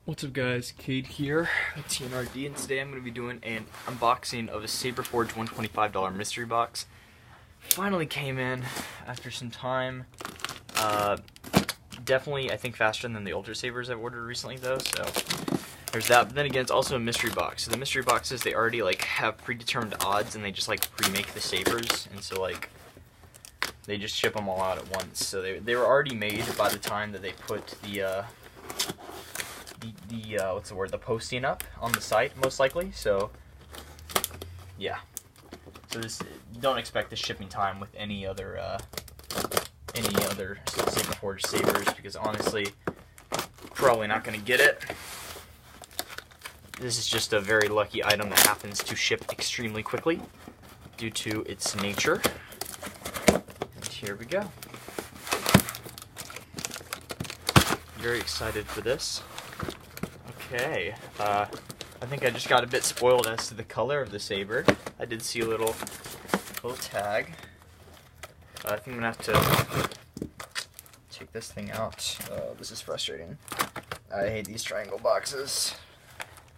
What's up guys, Cade here at TNRD, and today I'm going to be doing an unboxing of a Saberforge $125 mystery box. Finally came in after some time. Definitely, I think, faster than the Ultra Sabers I've ordered recently though, so there's that. But then again, it's also a mystery box. So the mystery boxes, they already have predetermined odds and they just pre-make the sabers, and so they just ship them all out at once. So they were already made by the time that they put the the posting up on the site, most likely. So yeah, so don't expect the shipping time with any other Saberforge sabers, because honestly, probably not going to get it. This is just a very lucky item that happens to ship extremely quickly due to its nature. And here we go. Very excited for this. Okay, I think I just got a bit spoiled as to the color of the saber. I did see a little tag. I think I'm gonna have to take this thing out. This is frustrating. I hate these triangle boxes,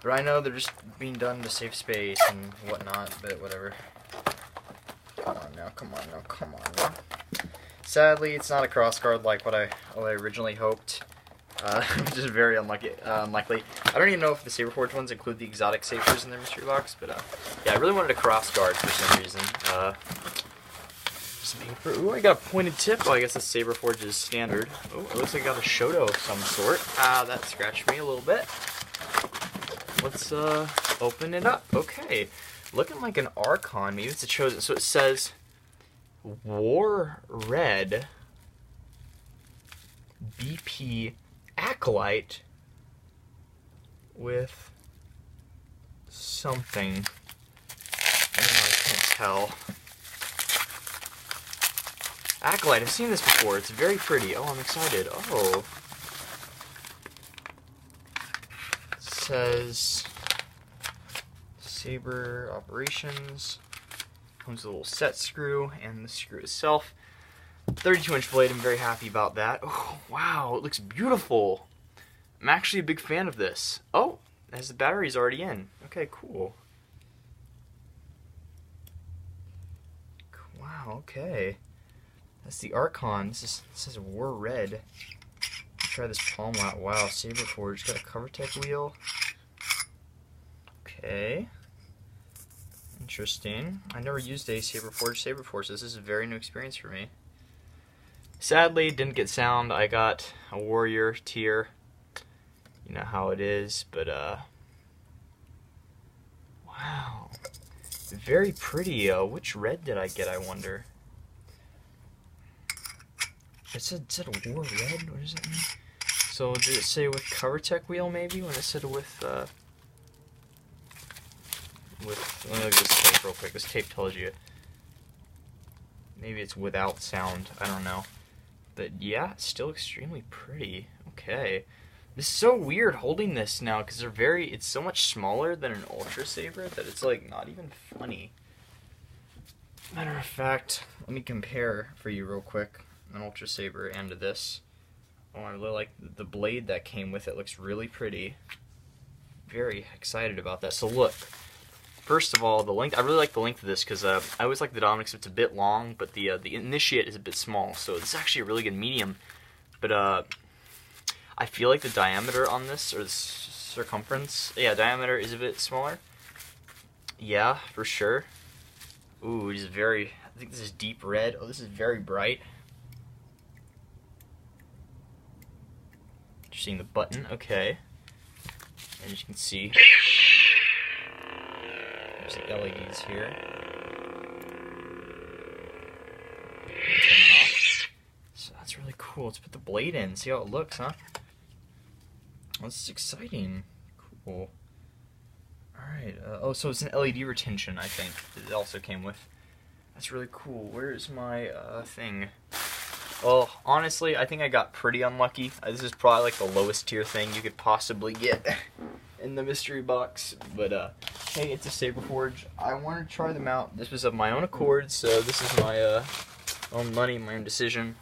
but I know they're just being done to save space and whatnot. But whatever. Come on now, come on now, come on now. Sadly, it's not a crossguard like what I originally hoped. Which is very unlikely. I don't even know if the Saberforge ones include the exotic sabers in their mystery box, but yeah, I really wanted a crossguard for some reason. Some paper. Ooh, I got a pointed tip. Oh, I guess the Saberforge is standard. Oh, it looks like I got a Shoto of some sort. That scratched me a little bit. Let's open it up. Okay, looking like an Archon. Maybe it's a Chosen. So it says War Red BP Acolyte with something. I don't know, I can't tell. Acolyte, I've seen this before. It's very pretty. Oh, I'm excited. Oh. It says Saber Operations. Comes with a little set screw and the screw itself. 32-inch blade, I'm very happy about that. Oh, wow, it looks beautiful. I'm actually a big fan of this. Oh, it has the batteries already in. Okay, cool. Wow, okay. That's the Archon. This says War Red. Try this palm out. Wow, Saberforge. Got a cover tech wheel. Okay. Interesting. I never used a Saberforge. This is a very new experience for me. Sadly, didn't get sound. I got a warrior tier. You know how it is, but wow. Very pretty. Which red did I get, I wonder? It said a war red? What does that mean? So did it say with cover tech wheel maybe when it said with let me look at this tape real quick. This tape tells you. Maybe it's without sound. I don't know. But yeah, it's still extremely pretty. Okay. This is so weird holding this now, because it's so much smaller than an Ultra Saber that it's not even funny. Matter of fact, let me compare for you real quick an Ultra Saber and this. Oh, I really like the blade that came with it. Looks really pretty. Very excited about that. So look. First of all, the length. I really like the length of this because I always like the Dominix. It's a bit long, but the Initiate is a bit small, so it's actually a really good medium. But I feel like the diameter on this, or the circumference, yeah, diameter is a bit smaller. Yeah, for sure. Ooh, it is very. I think this is deep red. Oh, this is very bright. You're seeing the button, okay. And as you can see. There's the LEDs here. Turn it off. So that's really cool. Let's put the blade in. See how it looks, huh? Oh, this is exciting. Cool. Alright. Oh, so it's an LED retention, I think, that it also came with. That's really cool. Where's my thing? Well, honestly, I think I got pretty unlucky. This is probably the lowest tier thing you could possibly get in the mystery box. But hey, it's a Saberforge. I want to try them out. This was of my own accord, so this is my own money, my own decision.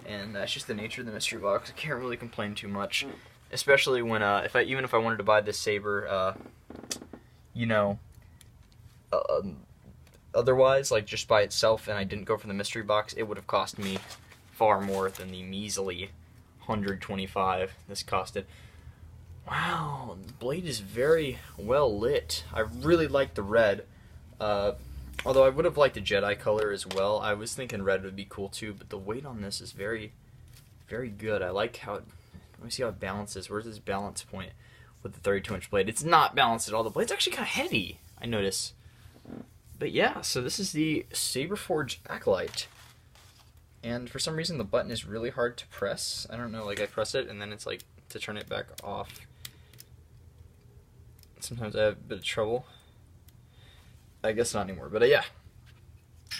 And that's just the nature of the mystery box. I can't really complain too much. especially when even if I wanted to buy this saber, you know, uh, otherwise, like just by itself, and I didn't go for the mystery box, it would have cost me far more than the measly 125 this costed. Wow, the blade is very well lit. I really like the red. Although I would have liked the Jedi color as well. I was thinking red would be cool too, but the weight on this is very, very good. I like how let me see how it balances. Where's this balance point with the 32-inch blade? It's not balanced at all. The blade's actually kind of heavy, I notice. But yeah, so this is the Saberforge Acolyte. And for some reason the button is really hard to press. I don't know, like I press it and then it's like to turn it back off. Sometimes I have a bit of trouble. I guess not anymore, but yeah.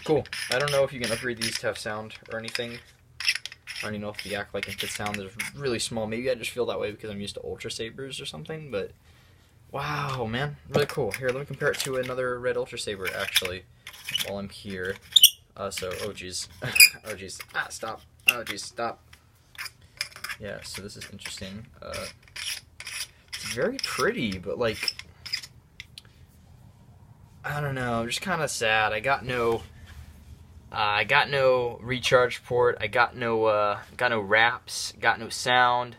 Cool. I don't know if you can upgrade these to have sound or anything. I don't even know if the Acolyte can fit sound. They're really small. Maybe I just feel that way because I'm used to Ultra Sabers or something, but wow, man. Really cool. Here, let me compare it to another red Ultra Saber, actually, while I'm here. Oh geez. Oh geez. Ah, stop. Oh geez, stop. Yeah, so this is interesting. It's very pretty, but like, I don't know, I'm just kind of sad. I got no recharge port. I got no wraps. Got no sound.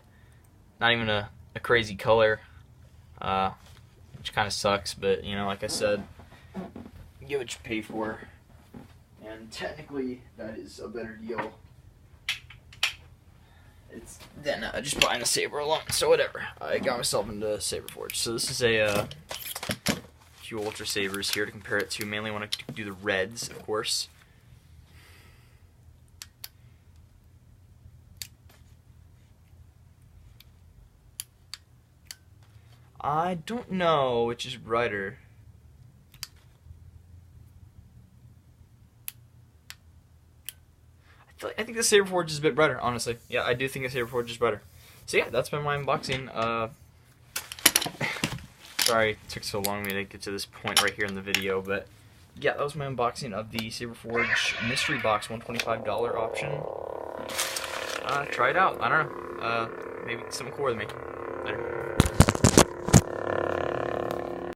Not even a crazy color, which kind of sucks. But you know, like I said, you get what you pay for, and technically that is a better deal. It's then just buying a saber alone. So whatever. I got myself into Saberforge. So this is a few Ultra Sabers here to compare it to. Mainly want to do the reds, of course. I don't know which is brighter. I think the Saberforge is a bit brighter, honestly. Yeah, I do think the Saberforge is brighter. So yeah, that's been my unboxing. Sorry it took so long for me to get to this point right here in the video, but yeah, that was my unboxing of the Saberforge Mystery Box $125 option. Try it out. I don't know. Maybe something cool with me. Later.